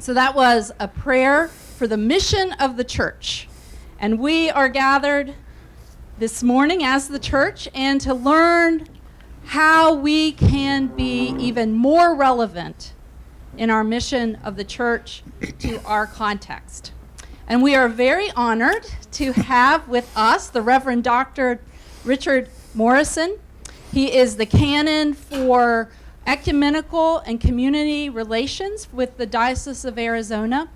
So that was a prayer for the mission of the church. And we are gathered this morning as the church and to learn how we can be even more relevant in our mission of the church to our context. And we are very honored to have with us the Reverend Dr. Richard Morrison. He is the Canon for Ecumenical and Community Relations with the Diocese of Arizona,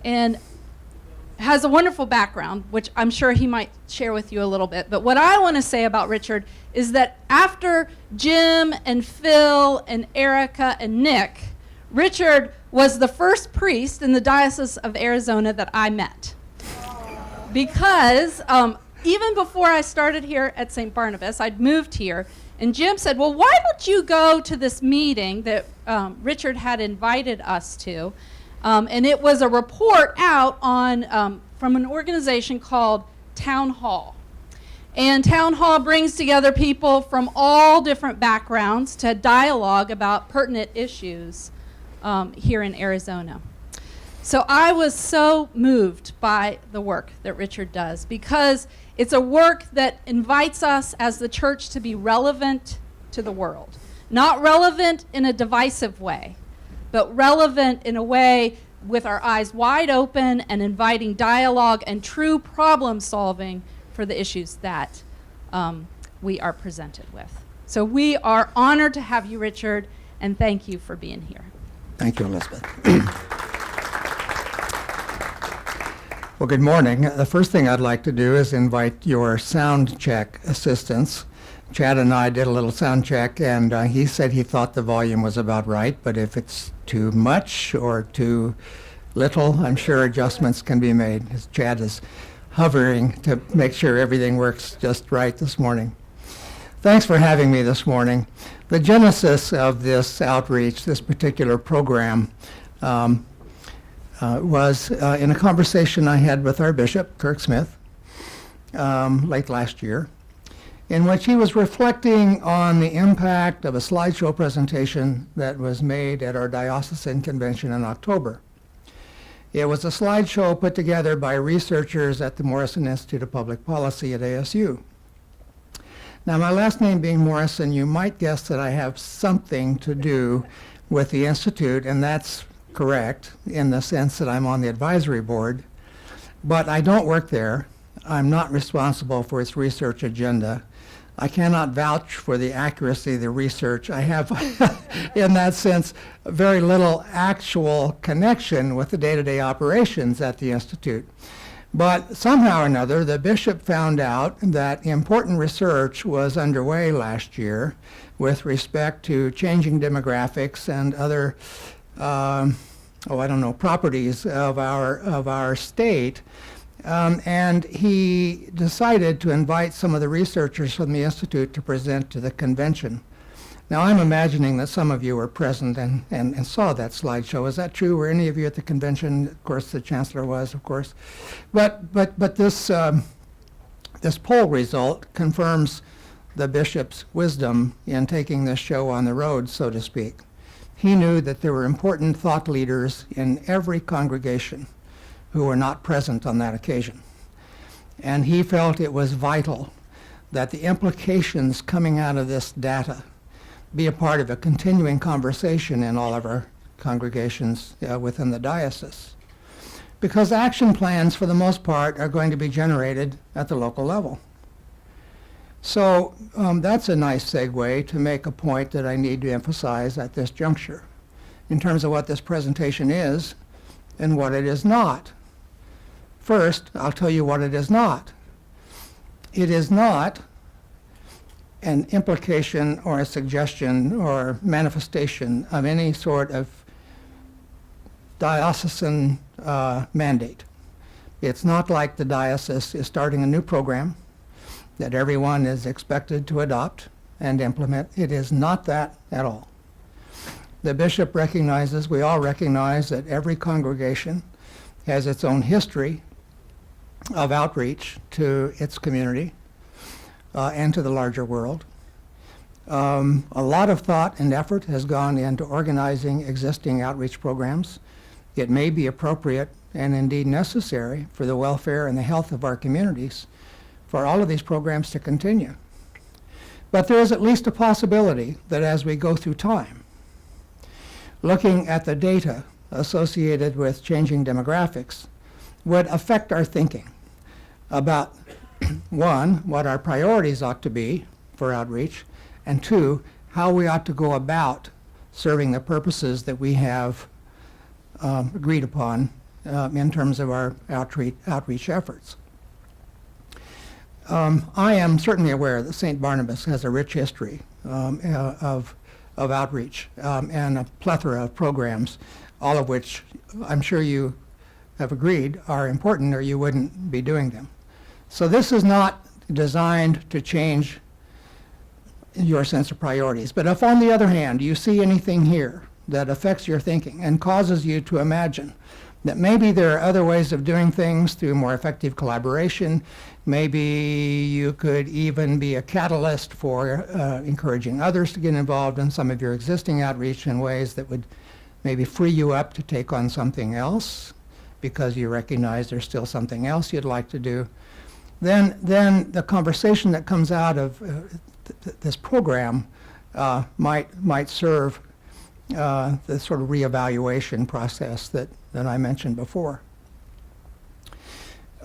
and has a wonderful background, which I'm sure he might share with you a little bit. But what I want to say about Richard is that after Jim and Phil and Erica and Nick, Richard was the first priest in the Diocese of Arizona that I met. Because even before I started here at St. Barnabas, I'd moved here, and Jim said, well, why don't you go to this meeting that Richard had invited us to? And it was a report out on from an organization called Town Hall. And Town Hall brings together people from all different backgrounds to dialogue about pertinent issues here in Arizona. So I was so moved by the work that Richard does, because it's a work that invites us as the church to be relevant to the world. Not relevant in a divisive way, but relevant in a way with our eyes wide open and inviting dialogue and true problem solving for the issues that we are presented with. So we are honored to have you, Richard, and thank you for being here. Thank you, Elizabeth. Well, good morning. The first thing I'd like to do is invite your sound check assistants. Chad and I did a little sound check, and he said he thought the volume was about right, but if it's too much or too little, I'm sure adjustments can be made. Chad is hovering to make sure everything works just right this morning. Thanks for having me this morning. The genesis of this outreach, this particular program, was in a conversation I had with our bishop, Kirk Smith, late last year, in which he was reflecting on the impact of a slideshow presentation that was made at our diocesan convention in October. It was a slideshow put together by researchers at the Morrison Institute of Public Policy at ASU. Now, my last name being Morrison, you might guess that I have something to do with the Institute, and that's correct in the sense that I'm on the advisory board, but I don't work there. I'm not responsible for its research agenda. I cannot vouch for the accuracy of the research. I have, in that sense, very little actual connection with the day-to-day operations at the Institute. But somehow or another, the bishop found out that important research was underway last year with respect to changing demographics and other properties of our state, and he decided to invite some of the researchers from the Institute to present to the convention. Now, I'm imagining that some of you were present and saw that slideshow. Is that true? Were any of you at the convention? Of course, the chancellor was, of course. But this poll result confirms the bishop's wisdom in taking this show on the road, so to speak. He knew that there were important thought leaders in every congregation who were not present on that occasion. And he felt it was vital that the implications coming out of this data be a part of a continuing conversation in all of our congregations within the diocese. Because action plans, for the most part, are going to be generated at the local level. So that's a nice segue to make a point that I need to emphasize at this juncture in terms of what this presentation is and what it is not. First, I'll tell you what it is not. It is not an implication or a suggestion or manifestation of any sort of diocesan mandate. It's not like the diocese is starting a new program that everyone is expected to adopt and implement. It is not that at all. The bishop recognizes, we all recognize, that every congregation has its own history of outreach to its community and to the larger world. A lot of thought and effort has gone into organizing existing outreach programs it may be appropriate and indeed necessary for the welfare and the health of our communities for all of these programs to continue. But there is at least a possibility that as we go through time, looking at the data associated with changing demographics would affect our thinking about, one, what our priorities ought to be for outreach, and two, how we ought to go about serving the purposes that we have agreed upon in terms of our outreach efforts. I am certainly aware that St. Barnabas has a rich history of outreach and a plethora of programs, all of which I'm sure you have agreed are important, or you wouldn't be doing them. So this is not designed to change your sense of priorities. But if, on the other hand, you see anything here that affects your thinking and causes you to imagine that maybe there are other ways of doing things through more effective collaboration, maybe you could even be a catalyst for encouraging others to get involved in some of your existing outreach in ways that would maybe free you up to take on something else because you recognize there's still something else you'd like to do, then the conversation that comes out of this program might serve the sort of reevaluation process that I mentioned before.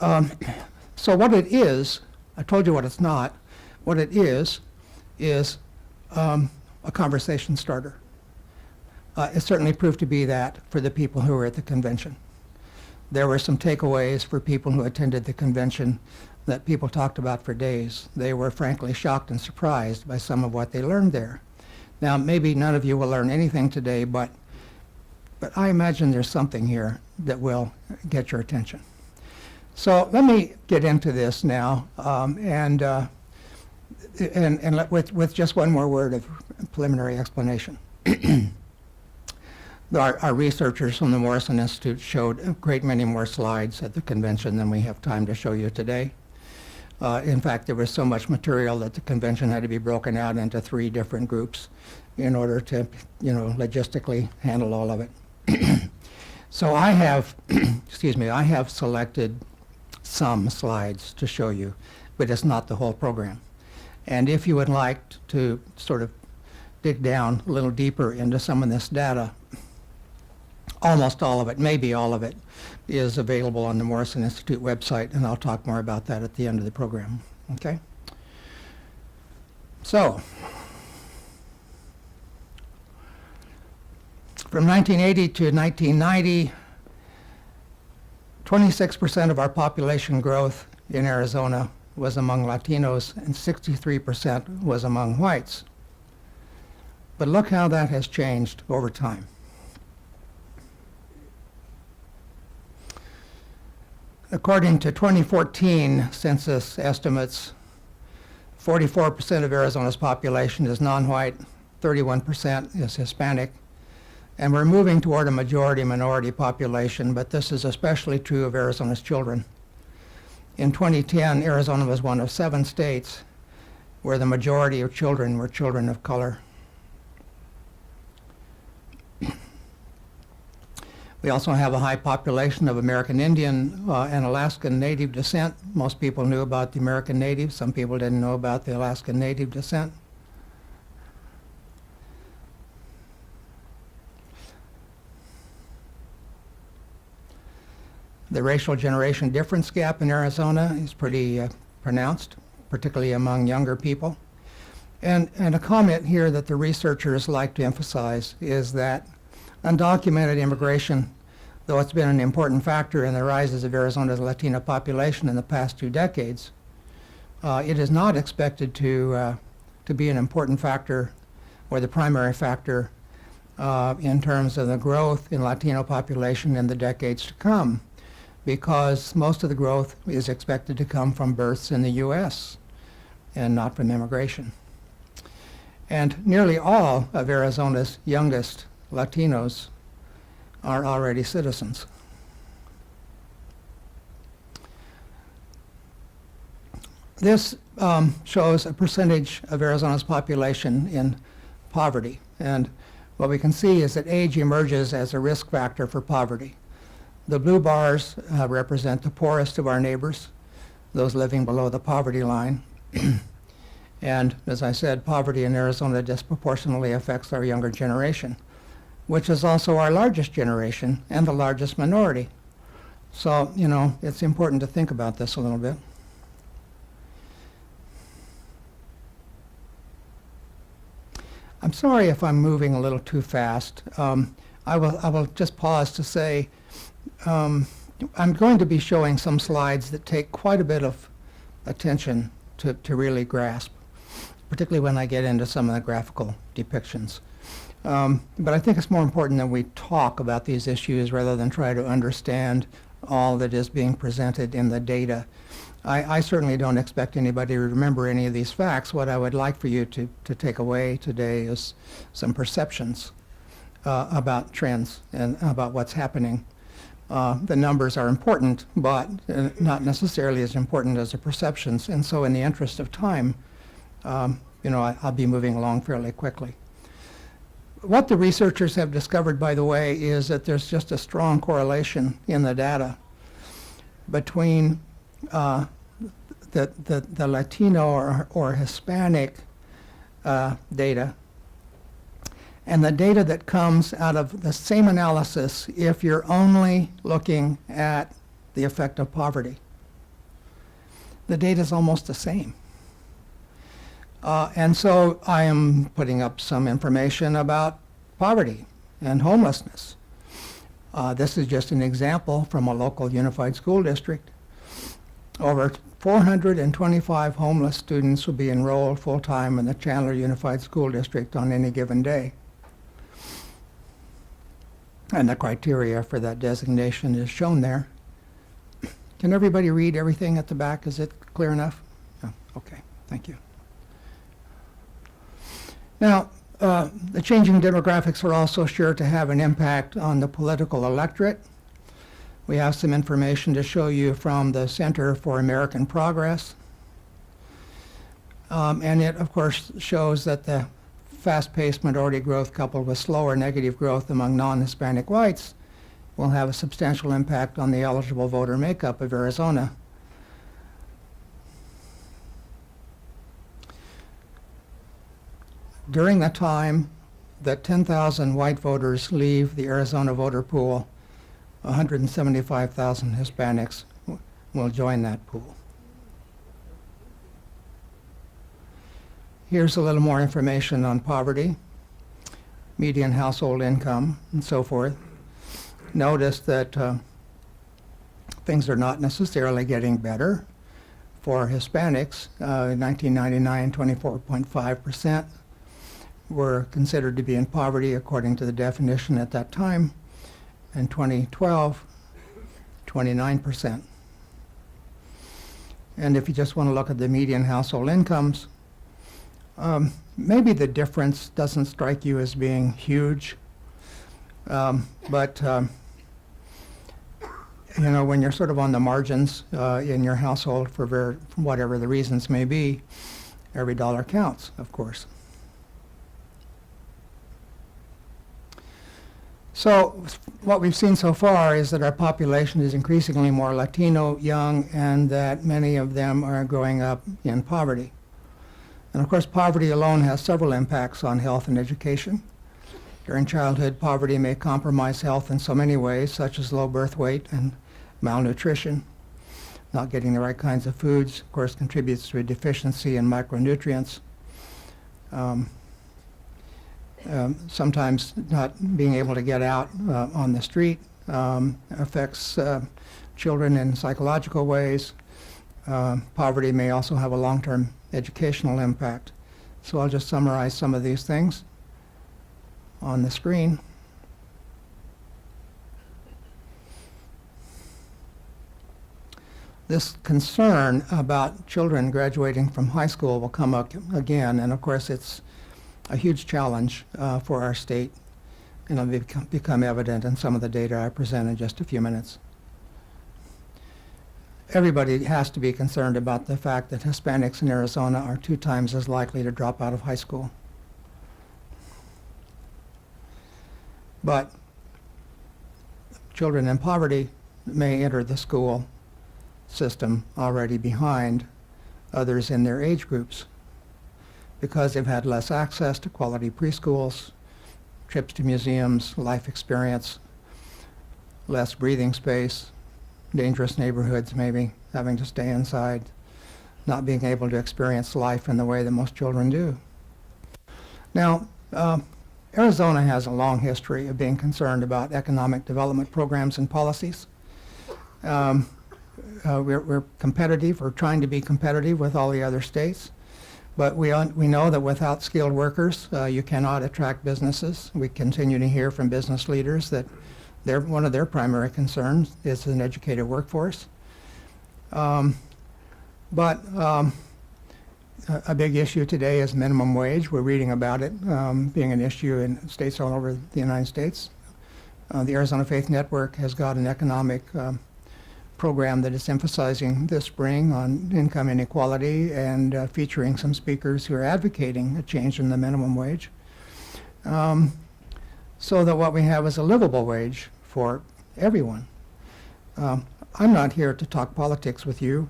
So what it is, I told you what it's not. What it is a conversation starter. It certainly proved to be that for the people who were at the convention. There were some takeaways for people who attended the convention that people talked about for days. They were frankly shocked and surprised by some of what they learned there. Now, maybe none of you will learn anything today, but I imagine there's something here that will get your attention. So let me get into this now, and with just one more word of preliminary explanation. Our researchers from the Morrison Institute showed a great many more slides at the convention than we have time to show you today. In fact, there was so much material that the convention had to be broken out into 3 different groups in order to, logistically handle all of it. So I have, I have selected some slides to show you, but it's not the whole program. And if you would like to sort of dig down a little deeper into some of this data, almost all of it, maybe all of it, is available on the Morrison Institute website, and I'll talk more about that at the end of the program. Okay? So, from 1980 to 1990, 26% of our population growth in Arizona was among Latinos, and 63% was among whites. But look how that has changed over time. According to 2014 census estimates, 44% of Arizona's population is non-white, 31% is Hispanic, and we're moving toward a majority-minority population, but this is especially true of Arizona's children. In 2010, Arizona was one of 7 states where the majority of children were children of color. We also have a high population of American Indian and Alaskan Native descent. Most people knew about the American Natives. Some people didn't know about the Alaskan Native descent. The racial generation difference gap in Arizona is pretty pronounced, particularly among younger people. And a comment here that the researchers like to emphasize is that undocumented immigration, though it's been an important factor in the rises of Arizona's Latino population in the past 2 decades, it is not expected to be an important factor or the primary factor in terms of the growth in Latino population in the decades to come, because most of the growth is expected to come from births in the U.S. and not from immigration. And nearly all of Arizona's youngest Latinos are already citizens. This shows a percentage of Arizona's population in poverty. And what we can see is that age emerges as a risk factor for poverty. The blue bars represent the poorest of our neighbors, those living below the poverty line. And as I said, poverty in Arizona disproportionately affects our younger generation, which is also our largest generation and the largest minority. So, you know, it's important to think about this a little bit. I'm sorry if I'm moving a little too fast. I will just pause to say I'm going to be showing some slides that take quite a bit of attention to really grasp, particularly when I get into some of the graphical depictions. But I think it's more important that we talk about these issues rather than try to understand all that is being presented in the data. I certainly don't expect anybody to remember any of these facts. What I would like for you to take away today is some perceptions about trends and about what's happening. The numbers are important, but not necessarily as important as the perceptions. And so in the interest of time, you know, I'll be moving along fairly quickly. What the researchers have discovered, by the way, is that there's just a strong correlation in the data between the Latino or Hispanic data and the data that comes out of the same analysis if you're only looking at the effect of poverty. The data is almost the same. And so I am putting up some information about poverty and homelessness. This is just an example from a local unified school district. Over 425 homeless students will be enrolled full-time in the Chandler Unified School District on any given day. And the criteria for that designation is shown there. Can everybody read everything at the back? Is it clear enough? Yeah, okay, thank you. Now, the changing demographics are also sure to have an impact on the political electorate. We have some information to show you from the Center for American Progress. And it, of course, shows that the fast-paced minority growth coupled with slower negative growth among non-Hispanic whites will have a substantial impact on the eligible voter makeup of Arizona. During the time that 10,000 white voters leave the Arizona voter pool, 175,000 Hispanics will join that pool. Here's a little more information on poverty, median household income, and so forth. Notice that things are not necessarily getting better. For Hispanics, in 1999, 24.5% were considered to be in poverty according to the definition at that time. In 2012, 29%. And if you just want to look at the median household incomes, maybe the difference doesn't strike you as being huge, but you know, when you're sort of on the margins in your household for whatever the reasons may be, every dollar counts, of course. So what we've seen so far is that our population is increasingly more Latino, young, and that many of them are growing up in poverty. And of course, poverty alone has several impacts on health and education. During childhood, poverty may compromise health in so many ways, such as low birth weight and malnutrition. Not getting the right kinds of foods, of course, contributes to a deficiency in micronutrients. Sometimes not being able to get out on the street affects children in psychological ways. Poverty may also have a long-term educational impact. So I'll just summarize some of these things on the screen. This concern about children graduating from high school will come up again, and of course it's a huge challenge for our state, and it'll become evident in some of the data I present in just a few minutes. Everybody has to be concerned about the fact that Hispanics in Arizona are 2 times as likely to drop out of high school. But children in poverty may enter the school system already behind others in their age groups because they've had less access to quality preschools, trips to museums, life experience, less breathing space, dangerous neighborhoods maybe, having to stay inside, not being able to experience life in the way that most children do. Now, Arizona has a long history of being concerned about economic development programs and policies. We're competitive, we're trying to be competitive with all the other states, but we know that without skilled workers, you cannot attract businesses. We continue to hear from business leaders that one of their primary concerns is an educated workforce. But a big issue today is minimum wage. We're reading about it being an issue in states all over the United States. The Arizona Faith Network has got an economic program that is emphasizing this spring on income inequality and featuring some speakers who are advocating a change in the minimum wage, so that what we have is a livable wage for everyone. I'm not here to talk politics with you,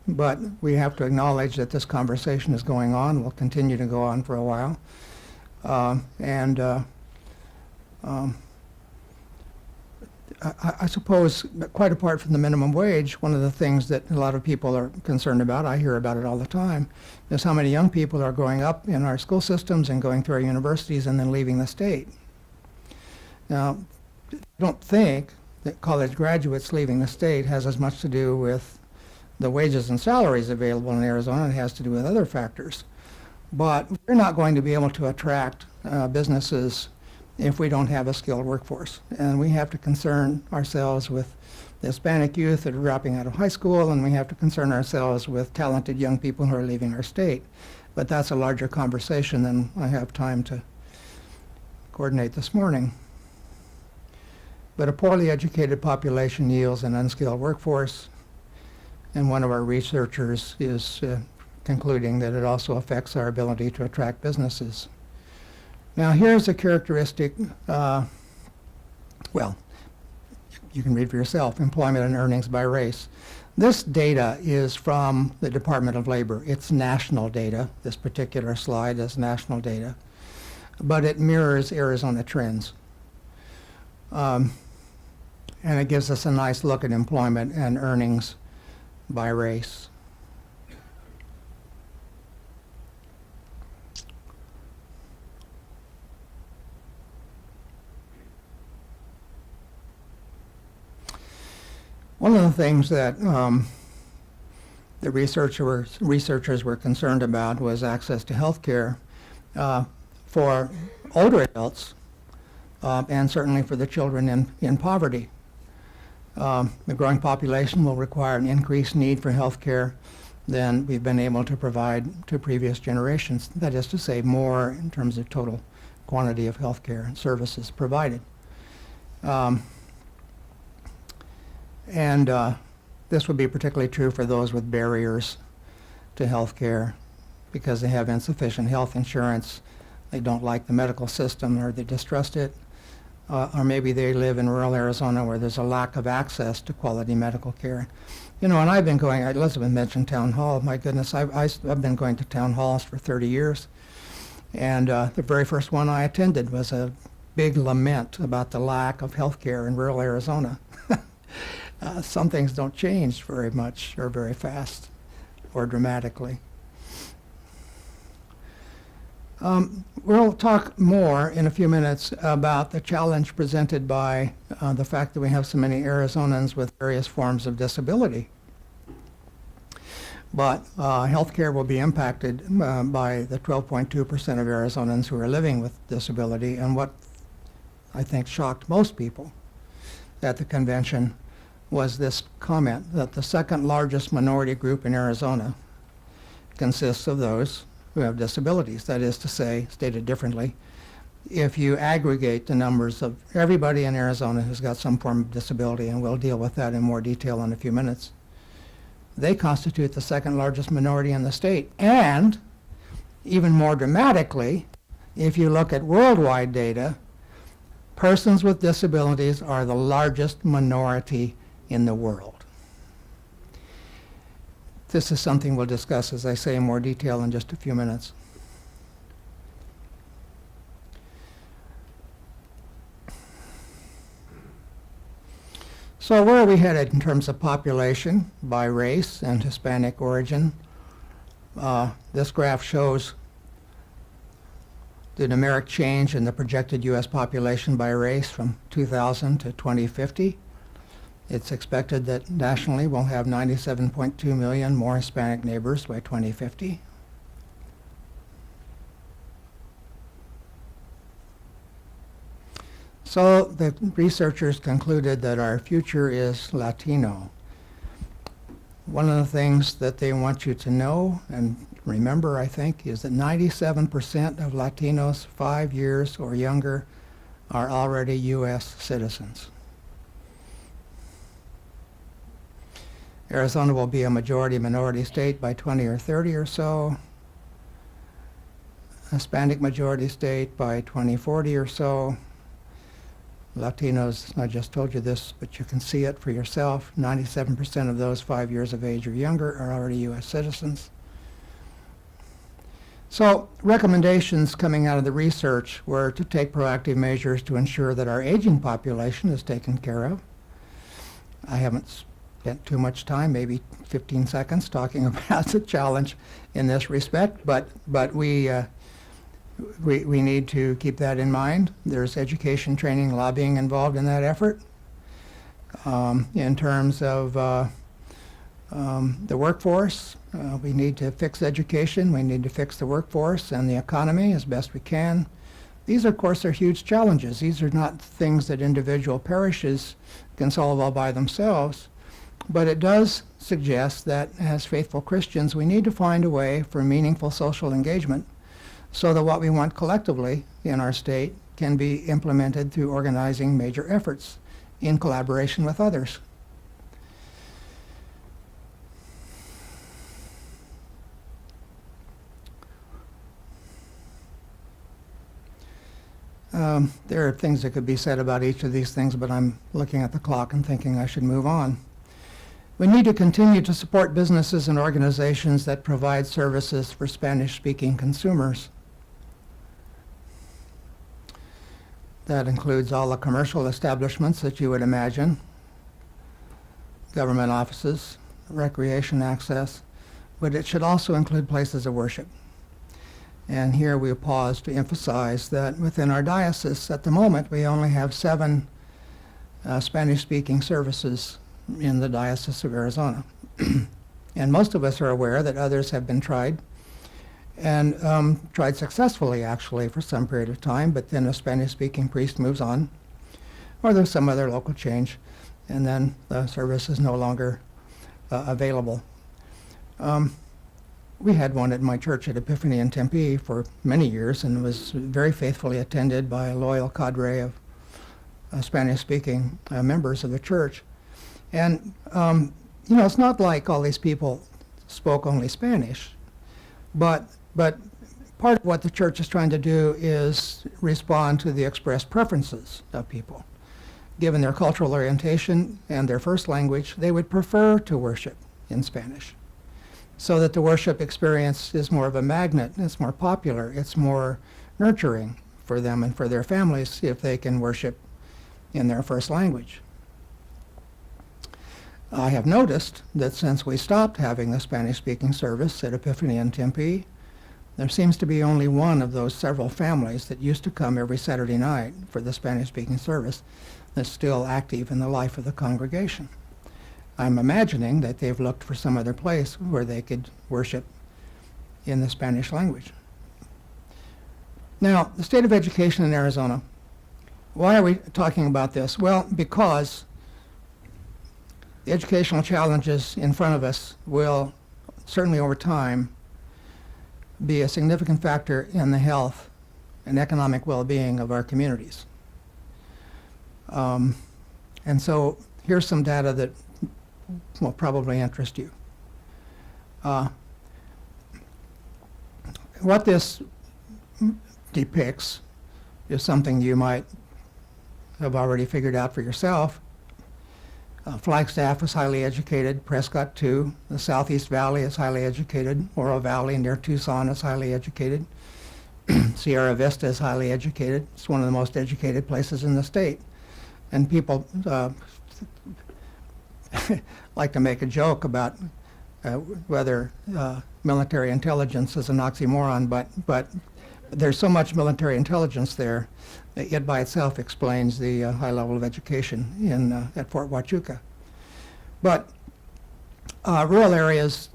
but we have to acknowledge that this conversation is going on, will continue to go on for a while. I suppose, quite apart from the minimum wage, one of the things that a lot of people are concerned about, I hear about it all the time, is how many young people are growing up in our school systems and going through our universities and then leaving the state. Now, I don't think that college graduates leaving the state has as much to do with the wages and salaries available in Arizona. It has to do with other factors. But we're not going to be able to attract businesses if we don't have a skilled workforce. And we have to concern ourselves with the Hispanic youth that are dropping out of high school, and we have to concern ourselves with talented young people who are leaving our state. But that's a larger conversation than I have time to coordinate this morning. But a poorly educated population yields an unskilled workforce, and one of our researchers is concluding that it also affects our ability to attract businesses. Now here's a characteristic, well, you can read for yourself, employment and earnings by race. This data is from the Department of Labor. It's national data. This particular slide is national data, but it mirrors Arizona trends. And it gives us a nice look at employment and earnings by race. One of the things that the researchers were concerned about was access to health care for older adults and certainly for the children in poverty. The growing population will require an increased need for health care than we've been able to provide to previous generations. That is to say, more in terms of total quantity of health care and services provided. This would be particularly true for those with barriers to health care because they have insufficient health insurance, they don't like the medical system, or they distrust it, or maybe they live in rural Arizona where there's a lack of access to quality medical care. You know, and I've been going, Elizabeth mentioned town hall, my goodness, I've been going to town halls for 30 years. And the very first one I attended was a big lament about the lack of health care in rural Arizona. Some things don't change very much or very fast or dramatically. We'll talk more in a few minutes about the challenge presented by the fact that we have so many Arizonans with various forms of disability. But healthcare will be impacted by the 12.2% of Arizonans who are living with disability, and what I think shocked most people at the convention was this comment that the second largest minority group in Arizona consists of those who have disabilities. That is to say, stated differently, if you aggregate the numbers of everybody in Arizona who's got some form of disability, and we'll deal with that in more detail in a few minutes, they constitute the second largest minority in the state. And even more dramatically, if you look at worldwide data, persons with disabilities are the largest minority in the world. This is something we'll discuss, as I say, in more detail in just a few minutes. So where are we headed in terms of population by race and Hispanic origin? This graph shows the numeric change in the projected U.S. population by race from 2000 to 2050. It's expected that nationally we'll have 97.2 million more Hispanic neighbors by 2050. So the researchers concluded that our future is Latino. One of the things that they want you to know and remember, I think, is that 97% of Latinos 5 years or younger are already U.S. citizens. Arizona will be a majority-minority state by 20 or 30 or so. Hispanic majority state by 2040 or so. Latinos, I just told you this, but you can see it for yourself. 97% of those 5 years of age or younger are already U.S. citizens. So recommendations coming out of the research were to take proactive measures to ensure that our aging population is taken care of. I haven't spent too much time, maybe 15 seconds, talking about the challenge in this respect, but we need to keep that in mind. There's education, training, lobbying involved in that effort. In terms of the workforce, we need to fix education, we need to fix the workforce and the economy as best we can. These, of course, are huge challenges. These are not things that individual parishes can solve all by themselves, but it does suggest that as faithful Christians, we need to find a way for meaningful social engagement so that what we want collectively in our state can be implemented through organizing major efforts in collaboration with others. There are things that could be said about each of these things, but I'm looking at the clock and thinking I should move on. We need to continue to support businesses and organizations that provide services for Spanish-speaking consumers. That includes all the commercial establishments that you would imagine, government offices, recreation access, but it should also include places of worship. And here we pause to emphasize that within our diocese at the moment we only have 7 Spanish-speaking services in the Diocese of Arizona. And most of us are aware that others have been tried, and tried successfully actually for some period of time, but then a Spanish-speaking priest moves on, or there's some other local change, and then the service is no longer available. We had one at my church at Epiphany in Tempe for many years, and was very faithfully attended by a loyal cadre of Spanish-speaking members of the church. And you know, it's not like all these people spoke only Spanish, but part of what the church is trying to do is respond to the expressed preferences of people. Given their cultural orientation and their first language, they would prefer to worship in Spanish, so that the worship experience is more of a magnet, it's more popular, it's more nurturing for them and for their families if they can worship in their first language. I have noticed that since we stopped having the Spanish-speaking service at Epiphany in Tempe, there seems to be only one of those several families that used to come every Saturday night for the Spanish-speaking service that's still active in the life of the congregation. I'm imagining that they've looked for some other place where they could worship in the Spanish language. Now, the state of education in Arizona. Why are we talking about this? Well, because the educational challenges in front of us will, certainly over time, be a significant factor in the health and economic well-being of our communities. And so here's some data that will probably interest you. What this depicts is something you might have already figured out for yourself. Flagstaff is highly educated, Prescott too. The Southeast Valley is highly educated. Oro Valley near Tucson is highly educated. Sierra Vista is highly educated. It's one of the most educated places in the state. And people like to make a joke about whether military intelligence is an oxymoron, but there's so much military intelligence there that it by itself explains the high level of education at Fort Huachuca. But rural areas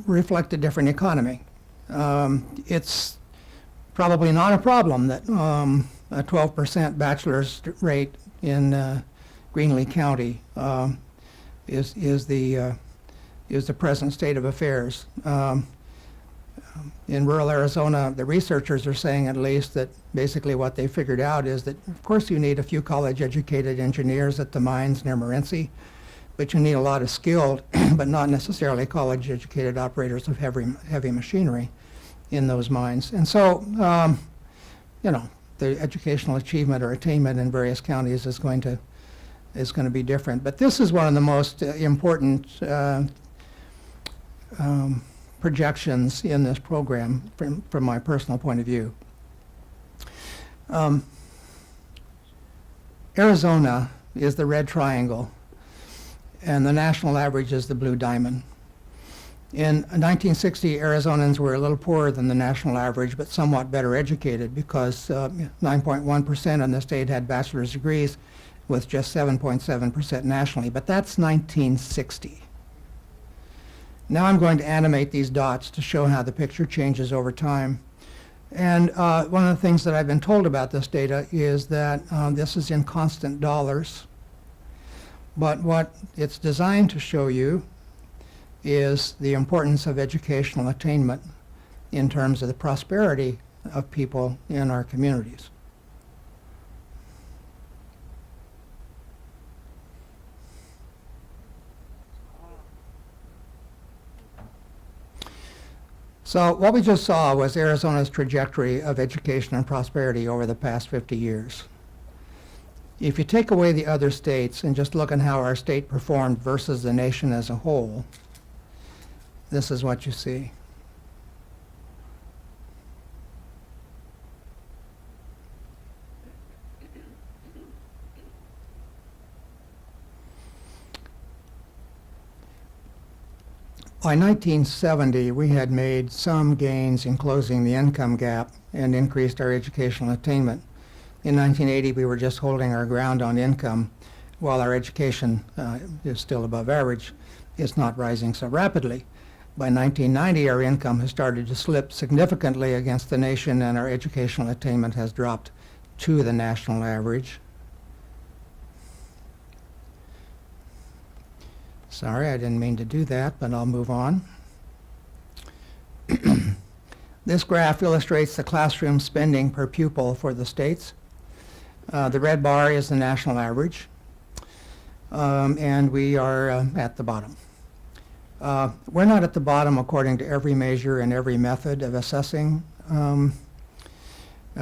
reflect a different economy. It's probably not a problem that a 12% bachelor's rate in Greenlee County is the present state of affairs. In rural Arizona, the researchers are saying at least that basically what they figured out is that, of course, you need a few college-educated engineers at the mines near Morenci, but you need a lot of skilled, but not necessarily college-educated operators of heavy machinery in those mines. And so, you know, the educational achievement or attainment in various counties is going to be different. But this is one of the most important projections in this program from my personal point of view. Arizona is the red triangle, and the national average is the blue diamond. In 1960, Arizonans were a little poorer than the national average, but somewhat better educated because 9.1% in the state had bachelor's degrees, with just 7.7% nationally. But that's 1960. Now I'm going to animate these dots to show how the picture changes over time. And one of the things that I've been told about this data is that this is in constant dollars. But what it's designed to show you is the importance of educational attainment in terms of the prosperity of people in our communities. So what we just saw was Arizona's trajectory of education and prosperity over the past 50 years. If you take away the other states and just look at how our state performed versus the nation as a whole, this is what you see. By 1970, we had made some gains in closing the income gap and increased our educational attainment. In 1980, we were just holding our ground on income, while our education is still above average. It's not rising so rapidly. By 1990, our income has started to slip significantly against the nation, and our educational attainment has dropped to the national average. Sorry, I didn't mean to do that, but I'll move on. This graph illustrates the classroom spending per pupil for the states. The red bar is the national average, and we are at the bottom. We're not at the bottom according to every measure and every method of assessing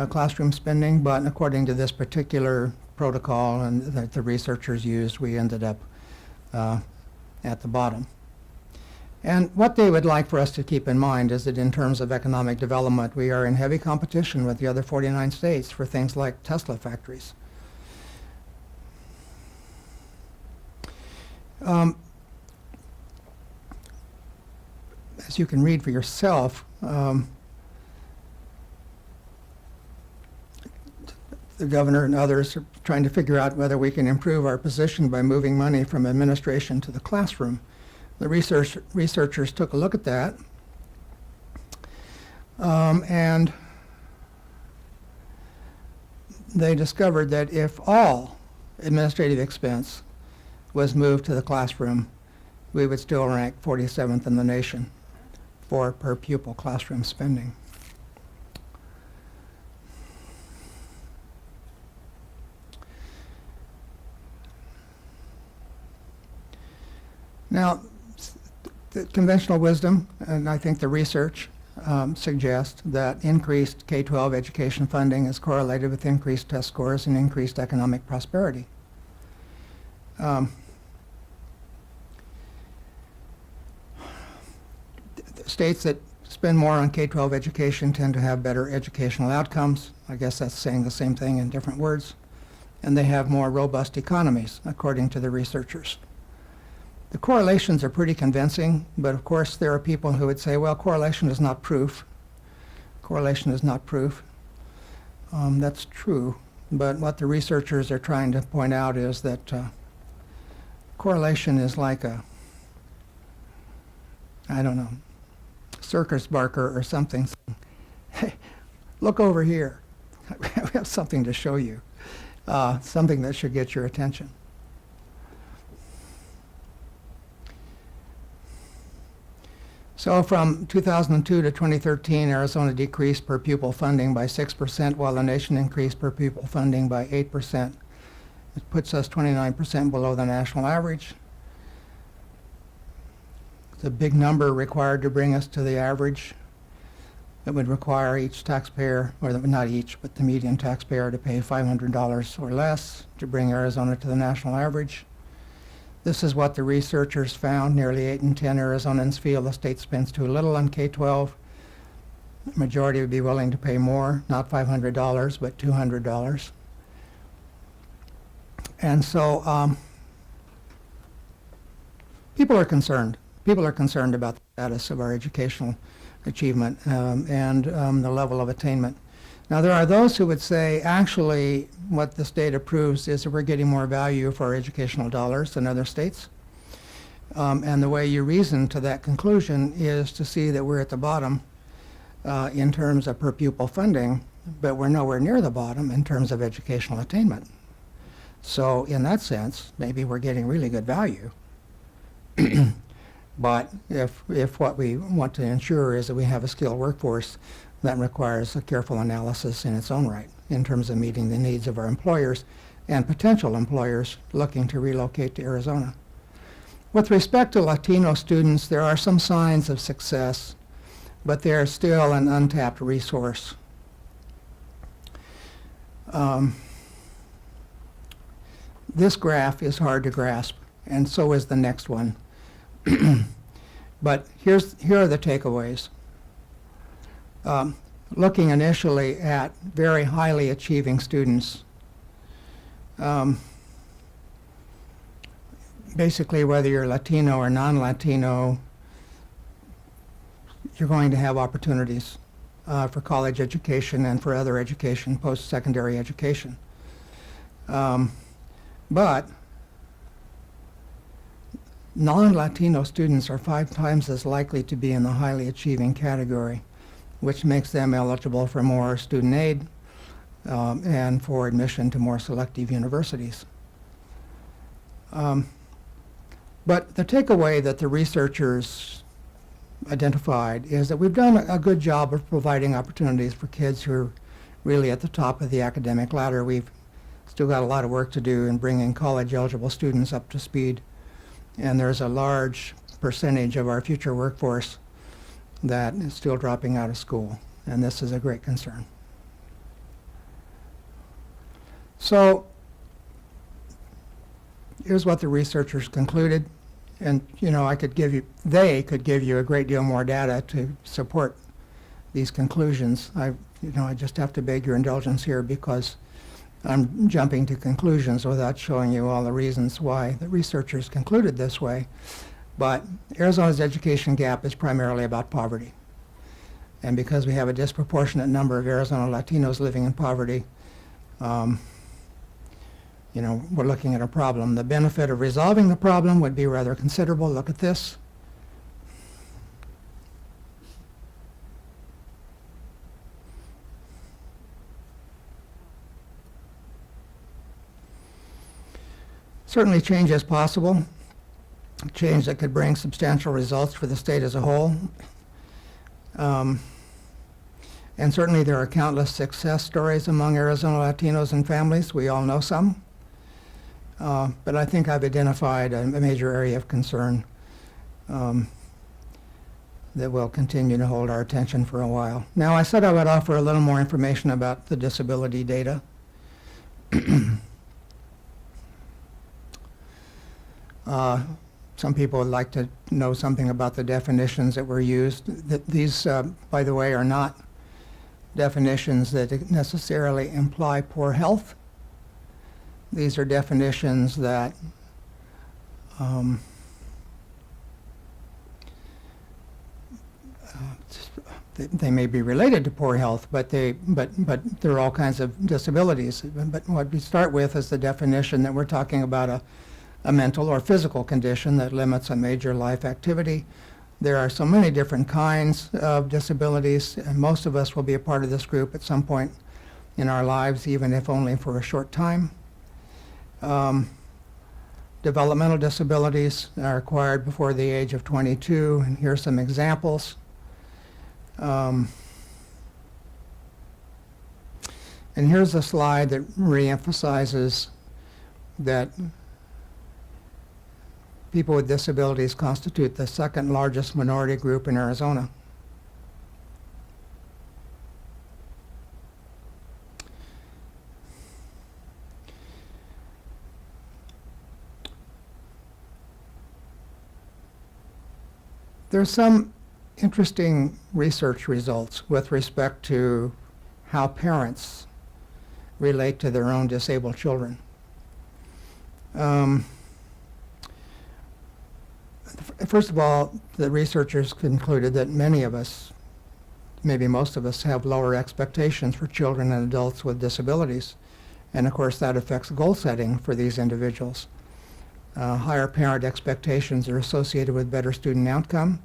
classroom spending, but according to this particular protocol and that the researchers used, we ended up at the bottom. And what they would like for us to keep in mind is that in terms of economic development, we are in heavy competition with the other 49 states for things like Tesla factories. As you can read for yourself, the governor and others are trying to figure out whether we can improve our position by moving money from administration to the classroom. The researchers took a look at that, and they discovered that if all administrative expense was moved to the classroom, we would still rank 47th in the nation for per pupil classroom spending. Now, the conventional wisdom, and I think the research, suggest that increased K-12 education funding is correlated with increased test scores and increased economic prosperity. States that spend more on K-12 education tend to have better educational outcomes. I guess that's saying the same thing in different words. And they have more robust economies, according to the researchers. The correlations are pretty convincing, but of course there are people who would say, well, correlation is not proof. Correlation is not proof. That's true, but what the researchers are trying to point out is that correlation is like a, I don't know, circus barker or something. Hey, look over here. We have something to show you, something that should get your attention. So from 2002 to 2013, Arizona decreased per pupil funding by 6%, while the nation increased per pupil funding by 8%. It puts us 29% below the national average. It's a big number required to bring us to the average. It would require each taxpayer, or not each, but the median taxpayer, to pay $500 or less to bring Arizona to the national average. This is what the researchers found. Nearly 8 in 10 Arizonans feel the state spends too little on K-12. The majority would be willing to pay more, not $500, but $200. And so people are concerned. People are concerned about the status of our educational achievement and the level of attainment. Now, there are those who would say, actually, what this data proves is that we're getting more value for our educational dollars than other states. And the way you reason to that conclusion is to see that we're at the bottom in terms of per pupil funding, but we're nowhere near the bottom in terms of educational attainment. So in that sense, maybe we're getting really good value. But if what we want to ensure is that we have a skilled workforce, that requires a careful analysis in its own right in terms of meeting the needs of our employers and potential employers looking to relocate to Arizona. With respect to Latino students, there are some signs of success, but they are still an untapped resource. This graph is hard to grasp, and so is the next one. But here are the takeaways. Looking initially at very highly achieving students, basically whether you're Latino or non-Latino, you're going to have opportunities for college education and for other education, post-secondary education. But non-Latino students are 5 times as likely to be in the highly achieving category, which makes them eligible for more student aid and for admission to more selective universities. But the takeaway that the researchers identified is that we've done a good job of providing opportunities for kids who are really at the top of the academic ladder. We've still got a lot of work to do in bringing college-eligible students up to speed, and there's a large percentage of our future workforce that is still dropping out of school, and this is a great concern. So here's what the researchers concluded, and they could give you a great deal more data to support these conclusions. I just have to beg your indulgence here because I'm jumping to conclusions without showing you all the reasons why the researchers concluded this way. But Arizona's education gap is primarily about poverty. And because we have a disproportionate number of Arizona Latinos living in poverty, we're looking at a problem. The benefit of resolving the problem would be rather considerable. Look at this. Certainly change is possible. Change that could bring substantial results for the state as a whole. And certainly there are countless success stories among Arizona Latinos and families. We all know some. But I think I've identified a major area of concern. that will continue to hold our attention for a while. Now, I said I would offer a little more information about the disability data. Some people would like to know something about the definitions that were used. These, by the way, are not definitions that necessarily imply poor health. These are definitions that they may be related to poor health, but there are all kinds of disabilities. But what we start with is the definition that we're talking about a mental or physical condition that limits a major life activity. There are so many different kinds of disabilities, and most of us will be a part of this group at some point in our lives, even if only for a short time. Developmental disabilities are acquired before the age of 22, and here are some examples. And here's a slide that reemphasizes that people with disabilities constitute the second largest minority group in Arizona. There's some interesting research results with respect to how parents relate to their own disabled children. First of all, the researchers concluded that many of us, maybe most of us, have lower expectations for children and adults with disabilities. And of course, that affects goal setting for these individuals. Higher parent expectations are associated with better student outcome,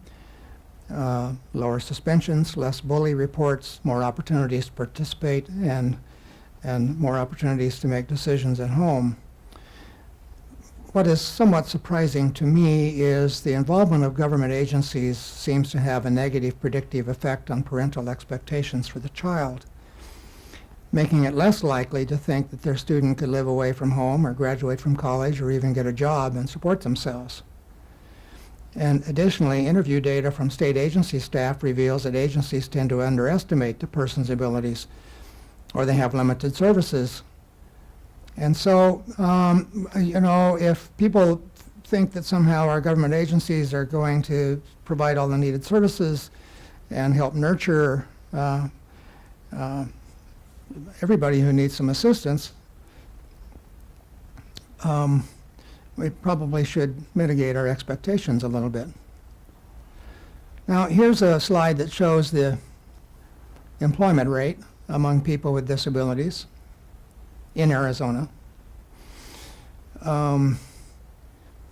lower suspensions, less bully reports, more opportunities to participate, and more opportunities to make decisions at home. What is somewhat surprising to me is the involvement of government agencies seems to have a negative predictive effect on parental expectations for the child, making it less likely to think that their student could live away from home or graduate from college or even get a job and support themselves. And additionally, interview data from state agency staff reveals that agencies tend to underestimate the person's abilities, or they have limited services. And so, if people think that somehow our government agencies are going to provide all the needed services and help nurture everybody who needs some assistance, we probably should mitigate our expectations a little bit. Now, here's a slide that shows the employment rate among people with disabilities in Arizona. And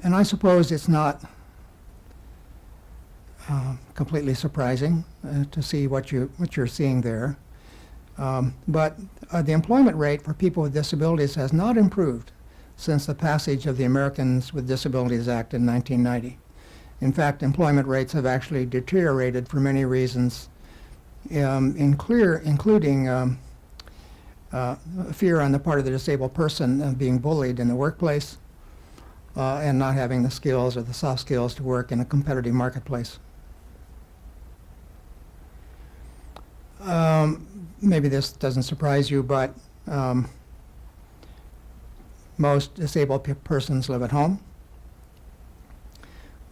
I suppose it's not completely surprising to see what you're seeing there. But the employment rate for people with disabilities has not improved since the passage of the Americans with Disabilities Act in 1990. In fact, employment rates have actually deteriorated for many reasons, including fear on the part of the disabled person of being bullied in the workplace and not having the skills or the soft skills to work in a competitive marketplace. Maybe this doesn't surprise you, but most disabled persons live at home.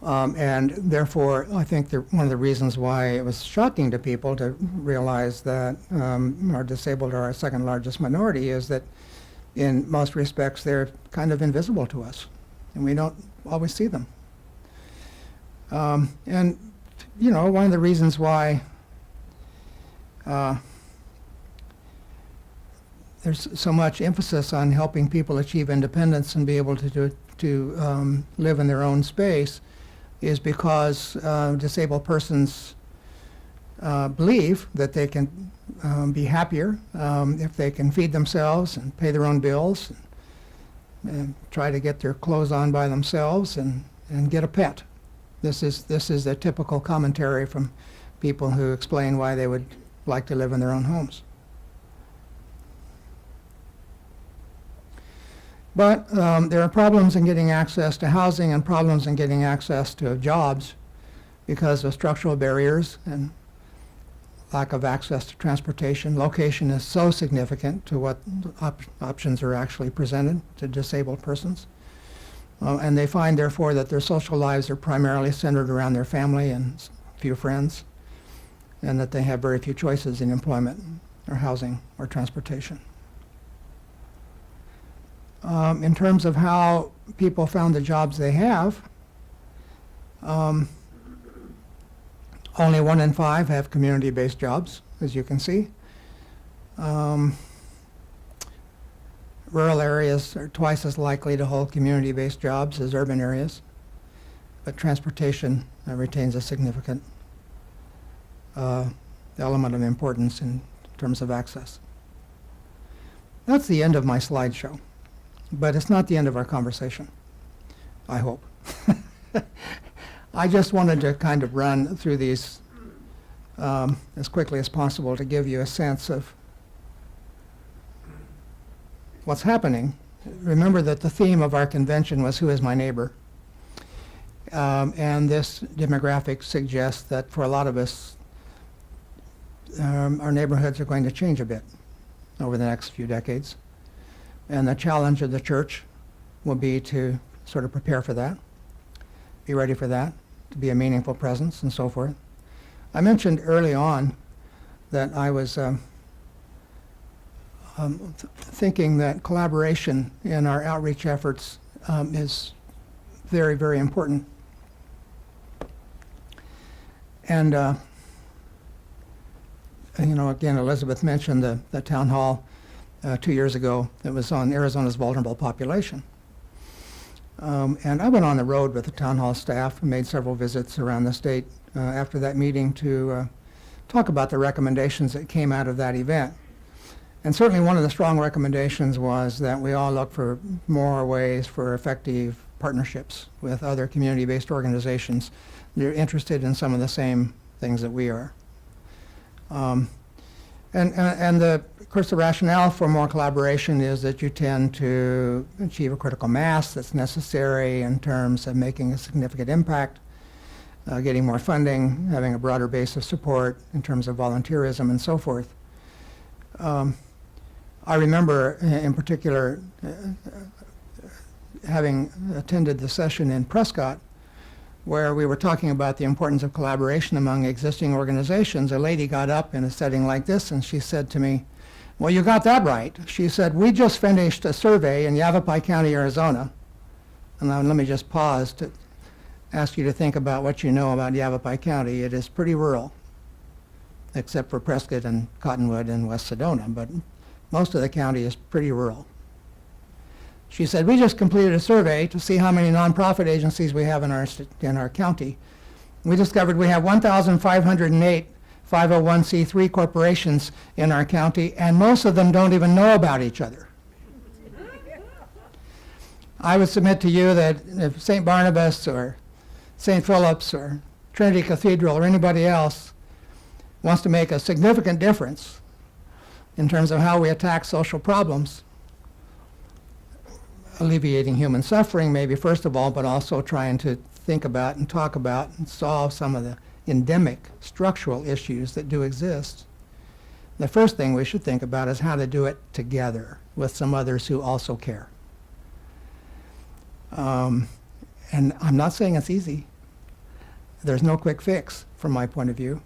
And therefore, I think one of the reasons why it was shocking to people to realize that our disabled are our second largest minority is that in most respects they're kind of invisible to us, and we don't always see them. And one of the reasons why there's so much emphasis on helping people achieve independence and be able to live in their own space is because disabled persons believe that they can be happier if they can feed themselves and pay their own bills and try to get their clothes on by themselves and get a pet. This is a typical commentary from people who explain why they would like to live in their own homes. But there are problems in getting access to housing and problems in getting access to jobs because of structural barriers and lack of access to transportation. Location is so significant to what options are actually presented to disabled persons. And they find, therefore, that their social lives are primarily centered around their family and few friends, and that they have very few choices in employment or housing or transportation. In terms of how people found the jobs they have, only 1 in 5 have community-based jobs, as you can see. Rural areas are twice as likely to hold community-based jobs as urban areas, but transportation retains a significant element of importance in terms of access. That's the end of my slideshow, but it's not the end of our conversation, I hope. I just wanted to kind of run through these as quickly as possible to give you a sense of what's happening. Remember that the theme of our convention was "Who is my neighbor?" And this demographic suggests that for a lot of us, our neighborhoods are going to change a bit over the next few decades. And the challenge of the church will be to sort of prepare for that, be ready for that, to be a meaningful presence and so forth. I mentioned early on that I was thinking that collaboration in our outreach efforts is very, very important. And you know, again, Elizabeth mentioned the town hall 2 years ago that was on Arizona's vulnerable population. And I went on the road with the town hall staff and made several visits around the state after that meeting to talk about the recommendations that came out of that event. And certainly one of the strong recommendations was that we all look for more ways for effective partnerships with other community-based organizations that are interested in some of the same things that we are. Of course, the rationale for more collaboration is that you tend to achieve a critical mass that's necessary in terms of making a significant impact, getting more funding, having a broader base of support in terms of volunteerism and so forth. I remember in particular having attended the session in Prescott where we were talking about the importance of collaboration among existing organizations. A lady got up in a setting like this and she said to me, "Well, you got that right." She said, "We just finished a survey in Yavapai County, Arizona." And now let me just pause to ask you to think about what you know about Yavapai County. It is pretty rural, except for Prescott and Cottonwood and West Sedona, but most of the county is pretty rural. She said, "We just completed a survey to see how many nonprofit agencies we have in our county. We discovered we have 1,508 501c3 corporations in our county, and most of them don't even know about each other." I would submit to you that if St. Barnabas or St. Philip's or Trinity Cathedral or anybody else wants to make a significant difference in terms of how we attack social problems, alleviating human suffering maybe first of all, but also trying to think about and talk about and solve some of the endemic structural issues that do exist, the first thing we should think about is how to do it together with some others who also care. And I'm not saying it's easy. There's no quick fix from my point of view,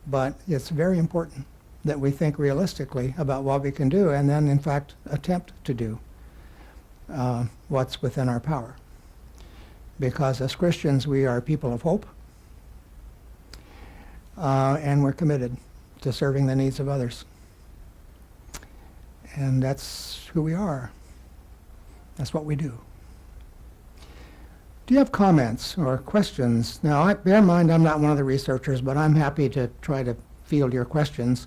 but it's very important that we think realistically about what we can do and then in fact attempt to do what's within our power. Because as Christians, we are people of hope, and we're committed to serving the needs of others. And that's who we are. That's what we do. Do you have comments or questions? Now, bear in mind, I'm not one of the researchers, but I'm happy to try to field your questions.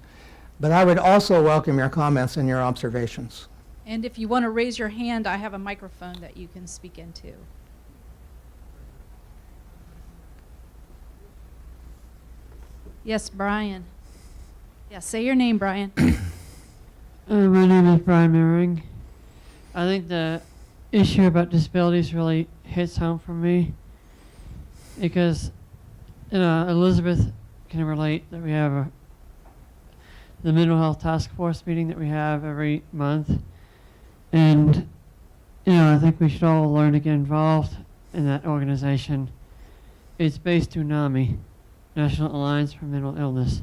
But I would also welcome your comments and your observations. And if you want to raise your hand, I have a microphone that you can speak into. Yes, Brian. Yeah, say your name, Brian. My name is Brian Mering. I think the issue about disabilities really hits home for me because Elizabeth can relate that we have the mental health task force meeting that we have every month. And, I think we should all learn to get involved in that organization. It's based through NAMI, National Alliance for Mental Illness.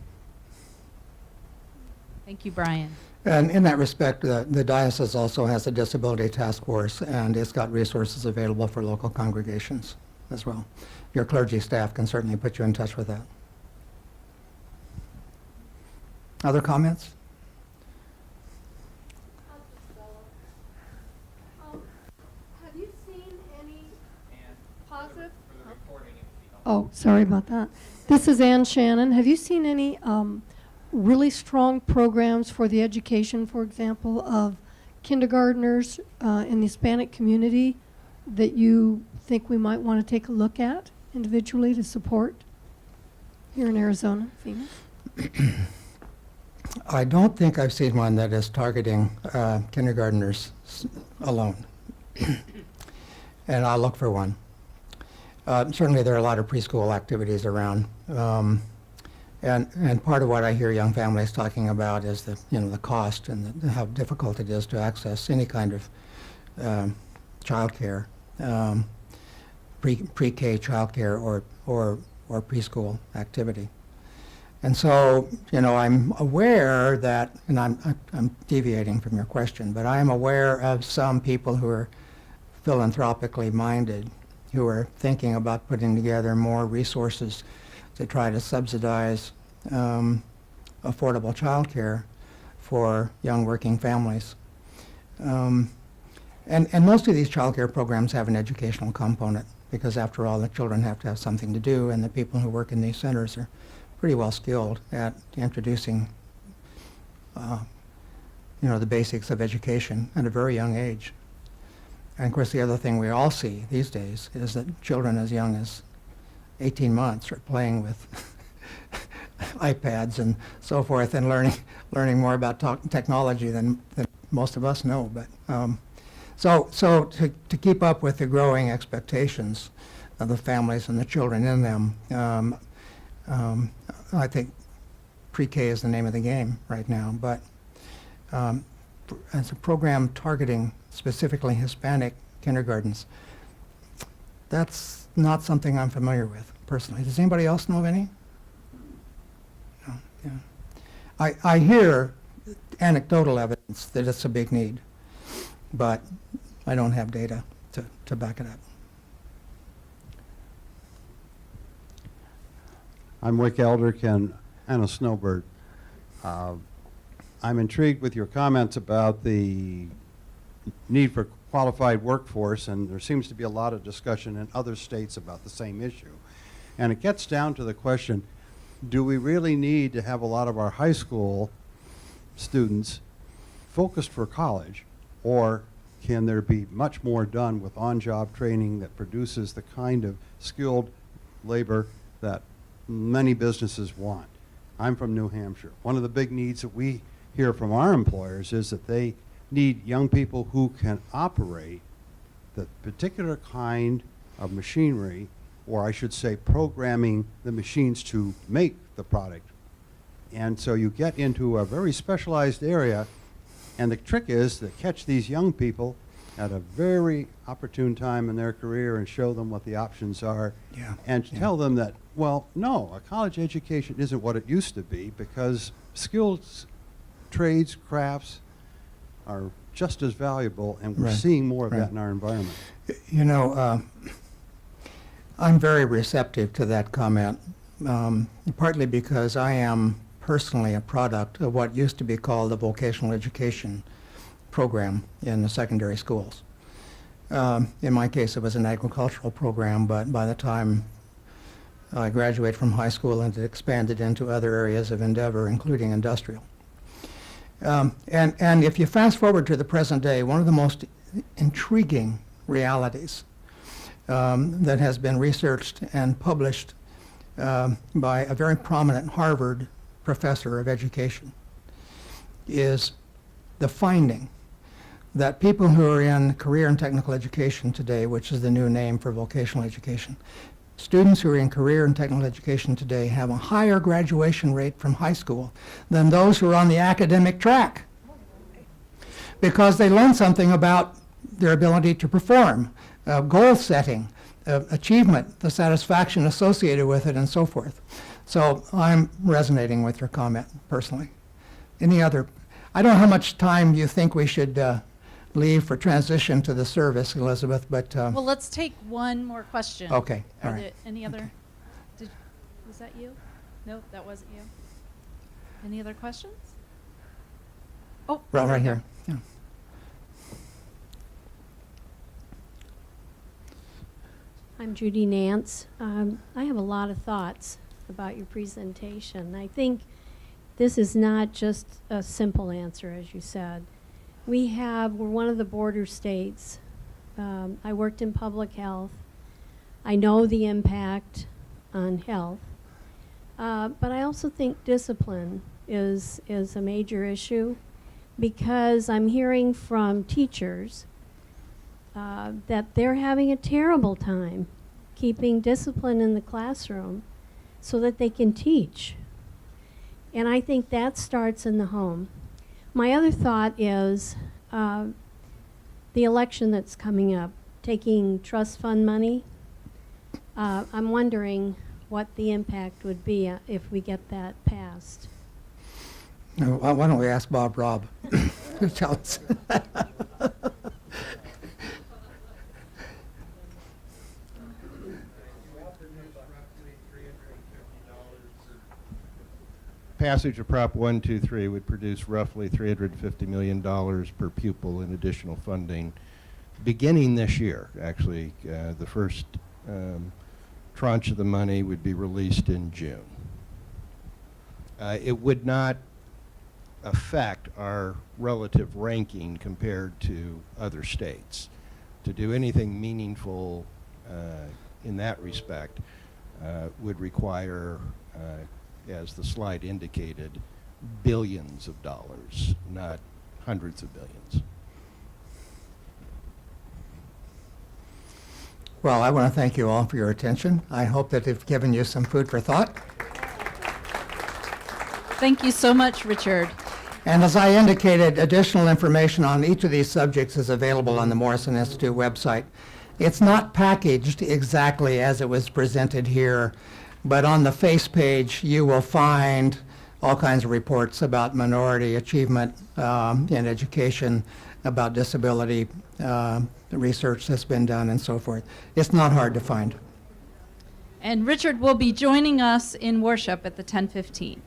Thank you, Brian. And in that respect, the diocese also has a disability task force, and it's got resources available for local congregations as well. Your clergy staff can certainly put you in touch with that. Other comments? Have you seen any positive? Oh, sorry about that. This is Ann Shannon. Have you seen any really strong programs for the education, for example, of kindergartners in the Hispanic community that you think we might want to take a look at individually to support here in Arizona, Phoenix? I don't think I've seen one that is targeting kindergartners alone. And I'll look for one. Certainly there are a lot of preschool activities around. And part of what I hear young families talking about is the cost and how difficult it is to access any kind of childcare, pre-K childcare or preschool activity. And so, I'm aware that, and I'm deviating from your question, but I am aware of some people who are philanthropically minded, who are thinking about putting together more resources to try to subsidize affordable childcare for young working families. And most of these childcare programs have an educational component, because after all, the children have to have something to do, and the people who work in these centers are pretty well skilled at introducing the basics of education at a very young age. And of course, the other thing we all see these days is that children as young as 18 months are playing with iPads and so forth, and learning more about technology than most of us know. But so to keep up with the growing expectations of the families and the children in them, I think pre-K is the name of the game right now. But as a program targeting specifically Hispanic kindergartens, that's not something I'm familiar with personally. Does anybody else know of any? No, yeah. I hear anecdotal evidence that it's a big need, but I don't have data to back it up. I'm Wick Eldrick and a snowbird. I'm intrigued with your comments about the need for qualified workforce, and there seems to be a lot of discussion in other states about the same issue. And it gets down to the question, do we really need to have a lot of our high school students focused for college, or can there be much more done with on-job training that produces the kind of skilled labor that many businesses want? I'm from New Hampshire. One of the big needs that we hear from our employers is that they need young people who can operate the particular kind of machinery, or I should say programming the machines to make the product. And so you get into a very specialized area, and the trick is to catch these young people at a very opportune time in their career and show them what the options are, and tell them that, well, no, a college education isn't what it used to be, because skills, trades, crafts are just as valuable, and we're seeing more of that in our environment. I'm very receptive to that comment, partly because I am personally a product of what used to be called the vocational education program in the secondary schools. In my case, it was an agricultural program, but by the time I graduated from high school, it expanded into other areas of endeavor, including industrial. And if you fast forward to the present day, one of the most intriguing realities that has been researched and published by a very prominent Harvard professor of education is the finding that people who are in career and technical education today, which is the new name for vocational education, students who are in career and technical education today have a higher graduation rate from high school than those who are on the academic track, because they learn something about their ability to perform, goal setting, achievement, the satisfaction associated with it, and so forth. So I'm resonating with your comment personally. Any other? I don't know how much time you think we should leave for transition to the service, Elizabeth, but Well, let's take one more question. okay, all Are right. there any other? Was that you? No, that wasn't you. Any other questions? Oh, Right here. Yeah. I'm Judy Nance. I have a lot of thoughts about your presentation. I think this is not just a simple answer, as you said. We're one of the border states. I worked in public health. I know the impact on health. But I also think discipline is a major issue, because I'm hearing from teachers that they're having a terrible time keeping discipline in the classroom so that they can teach. And I think that starts in the home. My other thought is the election that's coming up, taking trust fund money. I'm wondering what the impact would be if we get that passed. Why don't we ask Bob Robb to tell us? Passage of Prop 123 would produce roughly $350 million per pupil in additional funding beginning this year. Actually, the first tranche of the money would be released in June. It would not affect our relative ranking compared to other states. To do anything meaningful in that respect would require, as the slide indicated, billions of dollars, not hundreds of billions. Well, I want to thank you all for your attention. I hope that it's given you some food for thought. thank you so much, Richard. And as I indicated, additional information on each of these subjects is available on the Morrison Institute website. It's not packaged exactly as it was presented here, but on the face page you will find all kinds of reports about minority achievement in education, about disability, the research that's been done, and so forth. It's not hard to find. And Richard will be joining us in worship at the 10:15.